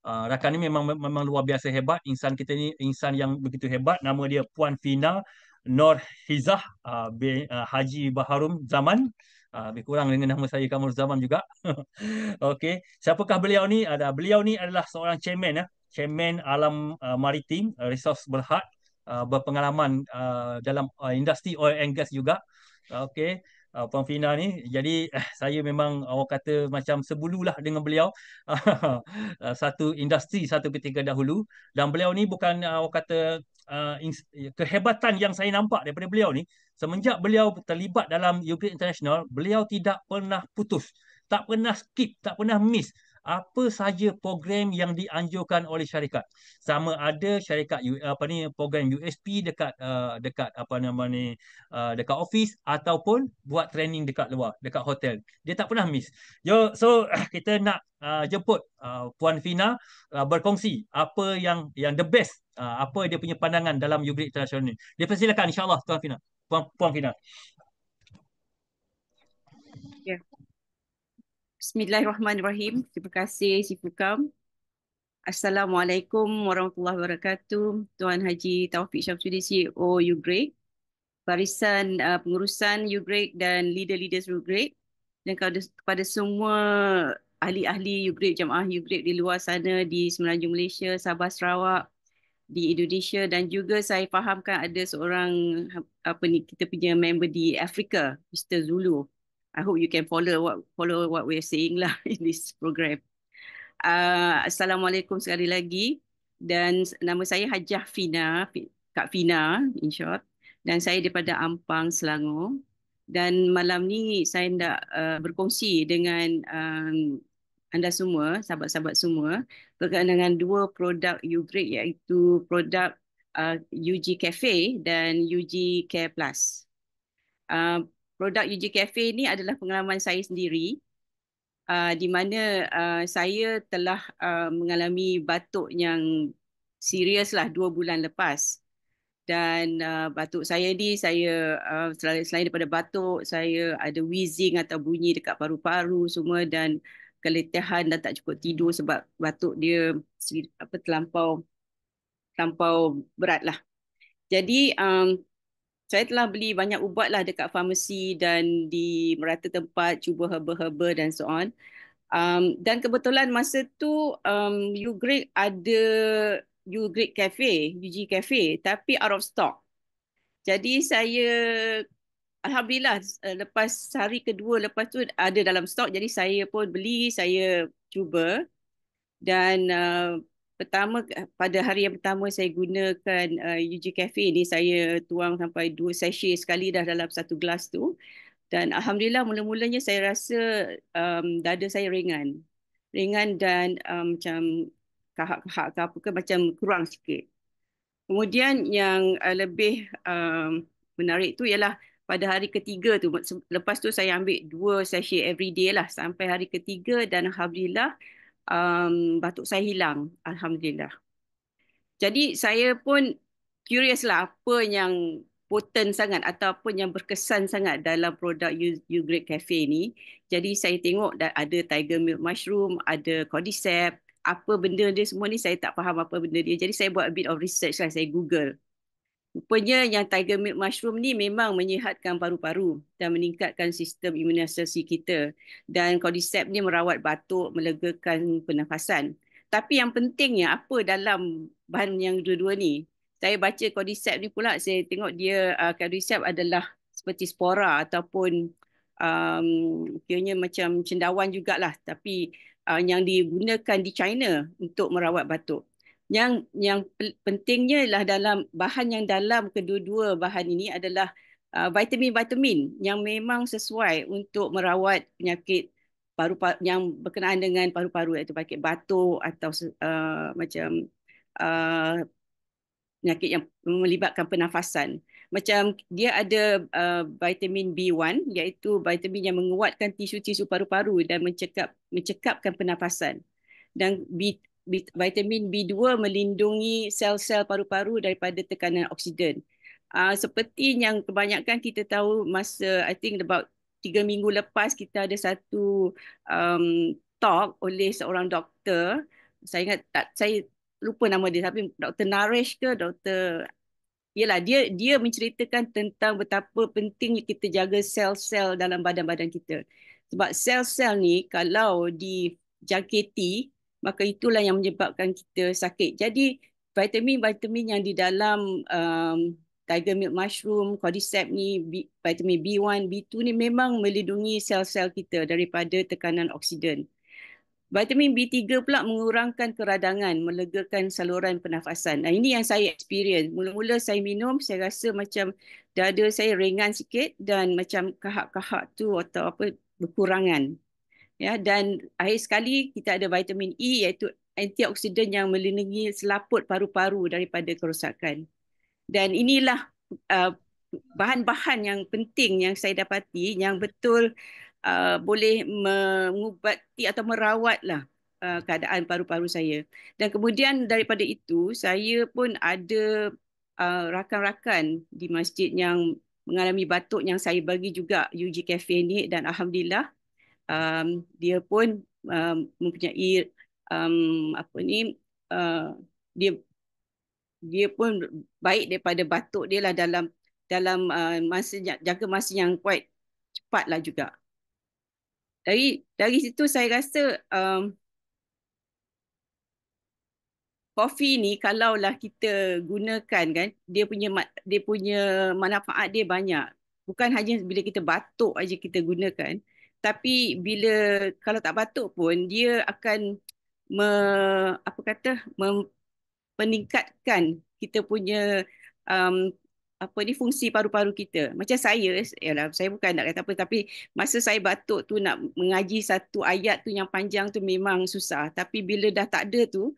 Rakan ni memang luar biasa hebat. Insan kita ni insan yang begitu hebat. Nama dia Puan Fina Nur Hizah Haji Baharum Zaman. Lebih kurang dengan nama saya Kamur Zaman juga. Okey, siapakah beliau ni? Beliau ni adalah seorang chairman, chairman Alam Maritim Resource Berhad, berpengalaman dalam industri oil and gas juga. Okey, Puan Fina ni. Jadi saya memang orang kata macam sebululah dengan beliau. Satu industri satu ketika dahulu, dan beliau ni bukan orang kata kehebatan yang saya nampak daripada beliau ni, semenjak beliau terlibat dalam Ukraine International, beliau tidak pernah putus, tak pernah skip, tak pernah miss apa saja program yang dianjurkan oleh syarikat. Sama ada syarikat program USP dekat apa nama ni, dekat office ataupun buat training dekat luar, dekat hotel. Dia tak pernah miss. So kita nak jemput Puan Fina berkongsi apa yang the best, apa dia punya pandangan dalam Ukraine International ni. Dipersilakan insya-Allah Tuan Fina. Puan Fina. Ya. Bismillahirrahmanirrahim. Terima kasih Si Fukam. Assalamualaikum warahmatullahi wabarakatuh. Tuan Haji Taufik Syamsuddin, CEO Ugrade, barisan pengurusan Ugrade dan leader-leaders Ugrade, dan kepada semua ahli-ahli Ugrade, jamaah Ugrade di luar sana, di Semenanjung Malaysia, Sabah, Sarawak, di Indonesia, dan juga saya fahamkan ada seorang kita punya member di Afrika, Mr. Zulu. I hope you can follow what we're saying lah in this program. Assalamualaikum sekali lagi, dan nama saya Hajah Fina, Kak Fina in short, dan saya daripada Ampang, Selangor. Dan malam ni saya nak berkongsi dengan anda semua, sahabat-sahabat semua, berkaitan dengan dua produk Ugrade, iaitu produk UG Cafe dan UG Care Plus. Produk UG Cafe ni adalah pengalaman saya sendiri, di mana saya telah mengalami batuk yang serius lah 2 bulan lepas. Dan batuk saya ni, selain daripada batuk, saya ada wheezing atau bunyi dekat paru-paru semua, dan keletihan dan tak cukup tidur sebab batuk dia terlampau berat lah. Jadi saya telah beli banyak ubat lah dekat farmasi dan di merata tempat, cuba herba-herba dan so on. Dan kebetulan masa tu Ugrade ada Ugrade Cafe, UG Cafe, tapi out of stock. Jadi saya, Alhamdulillah, lepas hari kedua lepas tu ada dalam stok. Jadi saya pun beli, saya cuba. Dan pada hari yang pertama saya gunakan UG Cafe ni, saya tuang sampai 2 sachet sekali dah dalam satu gelas tu. Dan Alhamdulillah, mula-mulanya saya rasa dada saya ringan. Ringan dan macam kahak-kahak ke apa ke, macam kurang sikit. Kemudian yang lebih menarik tu ialah pada hari ketiga tu, lepas tu saya ambil 2 sachet everyday lah sampai hari ketiga, dan Alhamdulillah batuk saya hilang. Alhamdulillah. Jadi saya pun curious lah apa yang potent sangat ataupun yang berkesan sangat dalam produk Ugrade Cafe ni. Jadi saya tengok ada Tiger Milk Mushroom, ada Cordyceps, apa benda dia semua ni saya tak faham apa benda dia. Jadi saya buat a bit of research lah, saya Google. Rupanya yang Tiger Milk Mushroom ni memang menyihatkan paru-paru dan meningkatkan sistem imunisasi kita. Dan Cordyceps ni merawat batuk, melegakan pernafasan. Tapi yang pentingnya apa dalam bahan yang dua-dua ni? Saya baca Cordyceps ni pula, saya tengok dia Cordyceps adalah seperti spora ataupun kiranya macam cendawan jugalah, tapi yang digunakan di China untuk merawat batuk. Yang pentingnya ialah dalam bahan yang dalam kedua-dua bahan ini adalah vitamin-vitamin yang memang sesuai untuk merawat penyakit paru-paru yang berkenaan dengan paru-paru, iaitu penyakit batuk atau macam penyakit yang melibatkan pernafasan. Macam dia ada vitamin B1, iaitu vitamin yang menguatkan tisu-tisu paru-paru dan mencekapkan pernafasan. Dan vitamin B2 melindungi sel-sel paru-paru daripada tekanan oksigen. Seperti yang kebanyakan kita tahu masa, I think about 3 minggu lepas, kita ada satu talk oleh seorang doktor Saya ingat tak, saya lupa nama dia, tapi Dr. Naresh ke Dr. Yelah, dia menceritakan tentang betapa pentingnya kita jaga sel-sel dalam badan-badan kita. Sebab sel-sel ni kalau dijangkiti, maka itulah yang menyebabkan kita sakit. Jadi vitamin-vitamin yang di dalam tiger milk mushroom, cordyceps ni, vitamin B1, B2 ni memang melindungi sel-sel kita daripada tekanan oksigen. Vitamin B3 pula mengurangkan keradangan, melegakan saluran pernafasan. Nah, ini yang saya experience. Mula-mula saya minum, saya rasa macam dada saya ringan sikit dan macam kahak-kahak tu atau apa berkurangan. Ya, dan akhir sekali kita ada vitamin E iaitu antioksidan yang melindungi selaput paru-paru daripada kerosakan. Dan inilah uh, bahan-bahan yang penting yang saya dapati yang betul boleh mengubati atau merawatlah keadaan paru-paru saya. Dan kemudian daripada itu saya pun ada rakan-rakan di masjid yang mengalami batuk yang saya bagi juga UG Cafe ni, dan alhamdulillah dia pun mempunyai apa ni dia dia pun baik daripada batuk dia lah dalam dalam masa jangka masa yang quite cepat lah juga. Dari situ saya rasa kopi ni kalaulah kita gunakan kan, dia punya manfaat dia banyak. Bukan hanya bila kita batuk aja kita gunakan, tapi bila kalau tak batuk pun dia akan me, apa kata meningkatkan kita punya um, apa ni fungsi paru-paru kita. Macam saya, yalah, saya bukan nak kata apa, tapi masa saya batuk tu nak mengaji satu ayat tu yang panjang tu memang susah. Tapi bila dah tak ada tu,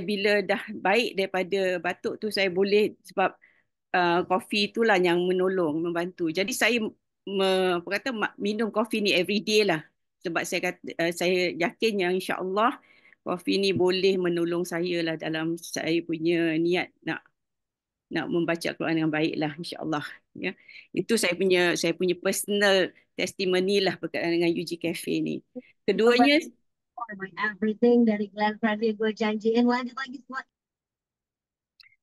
bila dah baik daripada batuk tu saya boleh, sebab kopi itulah yang menolong, membantu. Jadi saya apa kata minum kopi ni every day lah. Sebab saya kata, saya yakin yang insya-Allah kopi ni boleh menolong saya lah dalam saya punya niat nak membaca Quran dengan baik lah insya-Allah. Ya. Itu saya punya personal testimony lah berkaitan dengan UG Cafe ni. Keduanya everything dari Glenn Fredly gue janjiin lanjut lagi semua.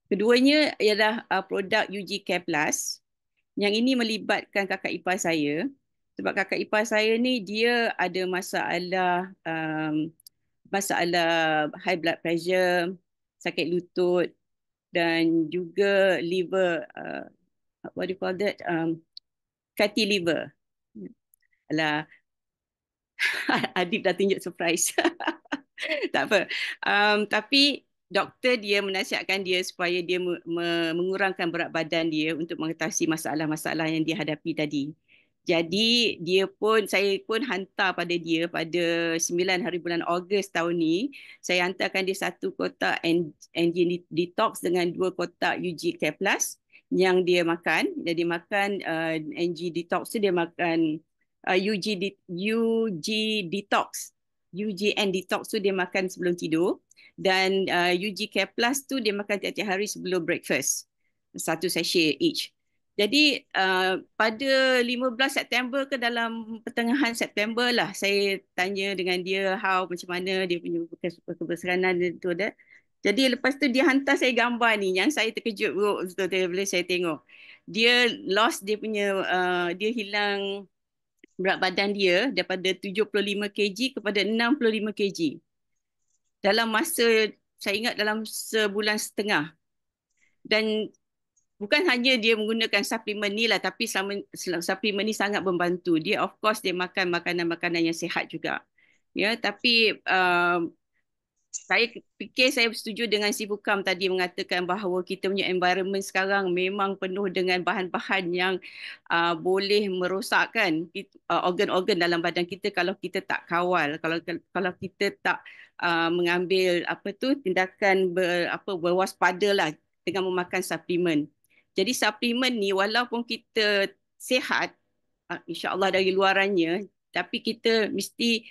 Keduanya ialah produk UG Care Plus. Yang ini melibatkan kakak ipar saya. Sebab kakak ipar saya ni dia ada masalah high blood pressure, sakit lutut dan juga liver, what do you call that? Fatty liver. Alah, Adib dah tunjuk surprise. Tak apa. Tapi doktor dia menasihatkan dia supaya dia mengurangkan berat badan dia untuk mengatasi masalah-masalah yang dia hadapi tadi. Jadi saya pun hantar pada dia pada 9 hari bulan Ogos tahun ni. Saya hantarkan dia satu kotak NG Detox dengan 2 kotak UG Care Plus yang dia makan. Jadi makan NG Detox tu dia makan UG Detox. UGN Detox tu dia makan sebelum tidur, dan UG Care Plus tu dia makan tiap-tiap hari sebelum breakfast. Satu sachet each. Jadi pada 15 September ke dalam pertengahan September lah saya tanya dengan dia macam mana dia punya kebersihanan tu dah. Jadi lepas tu dia hantar saya gambar ni yang saya terkejut betul bila saya tengok. Dia lost dia punya dia hilang berat badan dia daripada 75 kg kepada 65 kg. Dalam masa saya ingat dalam sebulan setengah. Dan bukan hanya dia menggunakan suplemen ni lah, tapi suplemen ni sangat membantu. Dia of course dia makan makanan-makanan yang sihat juga. Ya, tapi saya fikir saya bersetuju dengan si Fukam tadi mengatakan bahawa kita punya environment sekarang memang penuh dengan bahan-bahan yang boleh merosakkan organ-organ dalam badan kita kalau kita tak kawal, kalau kita tak mengambil tindakan berwaspada lah dengan memakan suplemen. Jadi suplemen ni walaupun kita sihat, insya-Allah dari luarannya, tapi kita mesti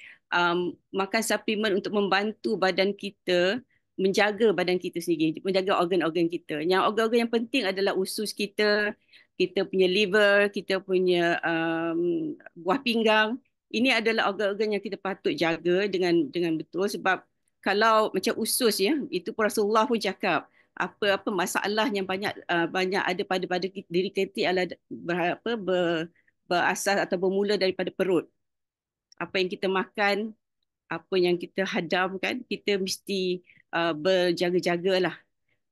makan suplemen untuk membantu badan kita menjaga badan kita sendiri, menjaga organ-organ kita. Yang organ-organ yang penting adalah usus kita, kita punya liver, kita punya buah pinggang. Ini adalah organ-organ yang kita patut jaga dengan betul, sebab kalau macam usus ya, itu pun Rasulullah pun cakap apa-apa masalah yang banyak ada pada diri kita adalah berasas atau bermula daripada perut. Apa yang kita makan, apa yang kita hadamkan, kita mesti berjaga-jagalah.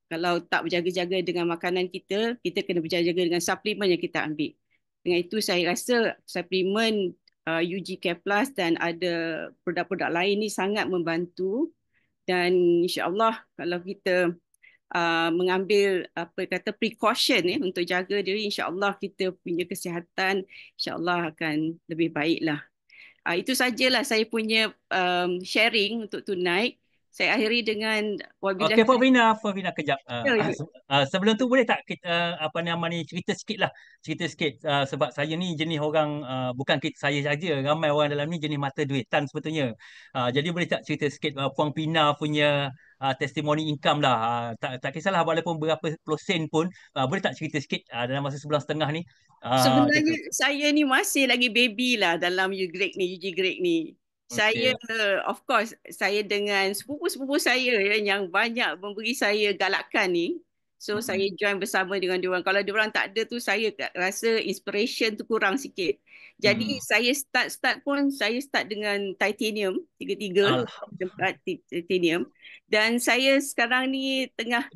Kalau tak berjaga-jaga dengan makanan kita, kita kena berjaga-jaga dengan suplemen yang kita ambil. Dengan itu saya rasa suplemen UG Care Plus dan ada produk-produk lain ni sangat membantu, dan insya-Allah kalau kita mengambil apa kata precaution untuk jaga diri, insya-Allah kita punya kesihatan insya-Allah akan lebih baiklah. Itu sajalah saya punya sharing untuk tonight. Saya akhiri dengan wabillahi Okey, Puan Fina kejap. ya. Sebelum tu boleh tak kita apa nama ni cerita sikit lah. Cerita sikit sebab saya ni jenis orang bukan saya saja, ramai orang dalam ni jenis mata duitan sebetulnya. Jadi boleh tak cerita sikit Puan Fina punya testimoni income lah. Tak kisahlah walaupun berapa puluh sen pun boleh tak cerita sikit dalam masa sebulan setengah ni. Macam tu. Sebenarnya saya ni masih lagi baby lah dalam UG Grade ni. Saya, Okey. of course, saya dengan sepupu-sepupu saya yang banyak memberi saya galakan ni. So, saya join bersama dengan diorang. Kalau diorang tak ada tu, saya rasa inspiration tu kurang sikit. Jadi, saya start pun, saya start dengan titanium, tiga-tiga Alhamdulillah. titanium. Dan saya sekarang ni tengah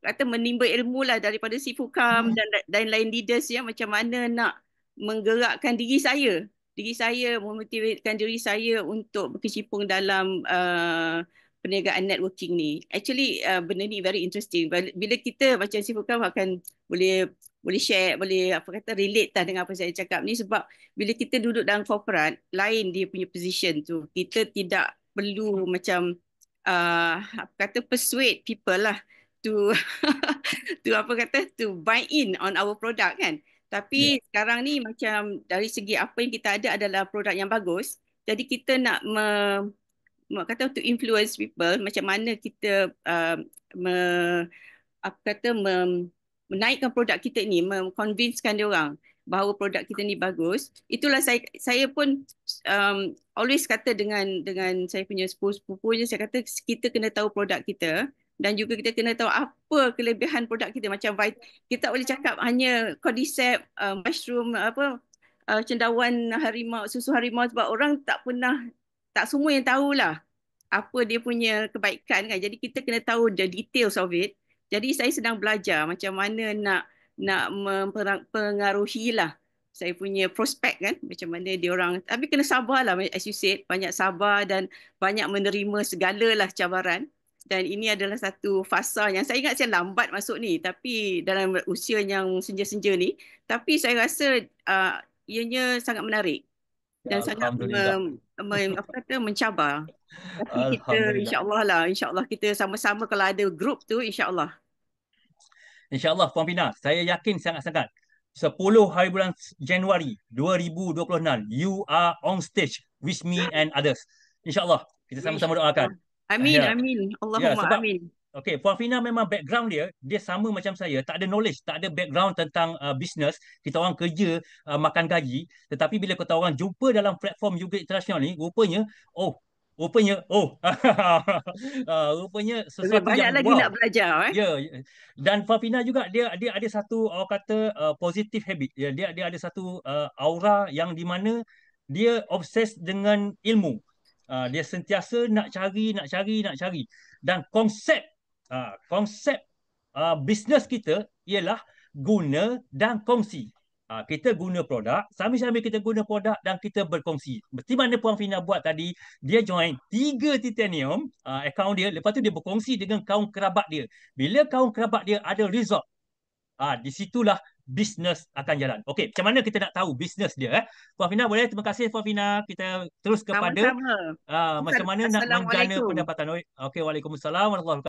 kata menimba ilmu lah daripada si Fukam dan lain leaders ya, macam mana nak menggerakkan diri saya, memotivasikan diri saya untuk berkecimpung dalam perniagaan networking ni. Actually benda ni very interesting. Bila kita macam si Fukam akan boleh share, boleh apa kata relate lah dengan apa saya cakap ni, sebab bila kita duduk dalam corporate, lain dia punya position tu. Kita tidak perlu macam apa kata persuade people lah to to buy in on our product kan. Tapi sekarang ni macam dari segi apa yang kita ada adalah produk yang bagus. Jadi kita nak kata to influence people, macam mana kita menaikkan produk kita ni, convincekan dia orang bahawa produk kita ni bagus. Itulah saya pun always kata dengan saya punya sepupu-sepupunya, saya kata kita kena tahu produk kita dan juga kita kena tahu apa kelebihan produk kita. Macam kita boleh cakap hanya cordyceps, mushroom, cendawan harimau, susu harimau, sebab orang tak semua yang tahulah apa dia punya kebaikan kan. Jadi kita kena tahu the details of it. Jadi saya sedang belajar macam mana nak mempengaruhi lah saya punya prospek kan, macam mana dia orang. Tapi kena sabarlah, as you said, banyak sabar dan banyak menerima segalalah cabaran. Dan ini adalah satu fasa yang saya ingat saya lambat masuk ni, tapi dalam usia yang senja-senja ni, tapi saya rasa ianya sangat menarik dan sangat Alhamdulillah. mencabar. Tapi kita Alhamdulillah. insya-Allah kita sama-sama, kalau ada grup tu insya-Allah. InsyaAllah Puan Fina, saya yakin sangat-sangat 10 hari bulan Januari 2026, you are on stage with me and others. InsyaAllah, kita sama-sama doakan. Amin, Ya. amin. Ya, Allahumma sebab amin. okey, Puan Fina memang background dia sama macam saya, tak ada knowledge, tak ada background tentang business. Kita orang kerja makan gaji, tetapi bila kita orang jumpa dalam platform juga international ni, rupanya rupanya Lebih sesuatu banyak yang lagi wow. nak belajar Ya, dan Puan Fina juga dia ada satu orang kata positive habit. Dia ada satu aura yang di mana dia obses dengan ilmu. Dia sentiasa nak cari. Dan konsep bisnes kita ialah guna dan kongsi. Kita guna produk, sambil-sambil kita guna produk dan kita berkongsi. Seperti mana Puan Fina buat tadi, dia join 3 titanium account dia, lepas tu dia berkongsi dengan kaum kerabat dia. Bila kaum kerabat dia ada result, di situlah bisnes akan jalan. Okey, macam mana kita nak tahu bisnes dia? Puan Fina boleh? Terima kasih Puan Fina. Kita terus kepada sama-sama. macam mana nak menjana Assalamualaikum. pendapatan. Okey, waalaikumsalam warahmatullahi wabarakatuh.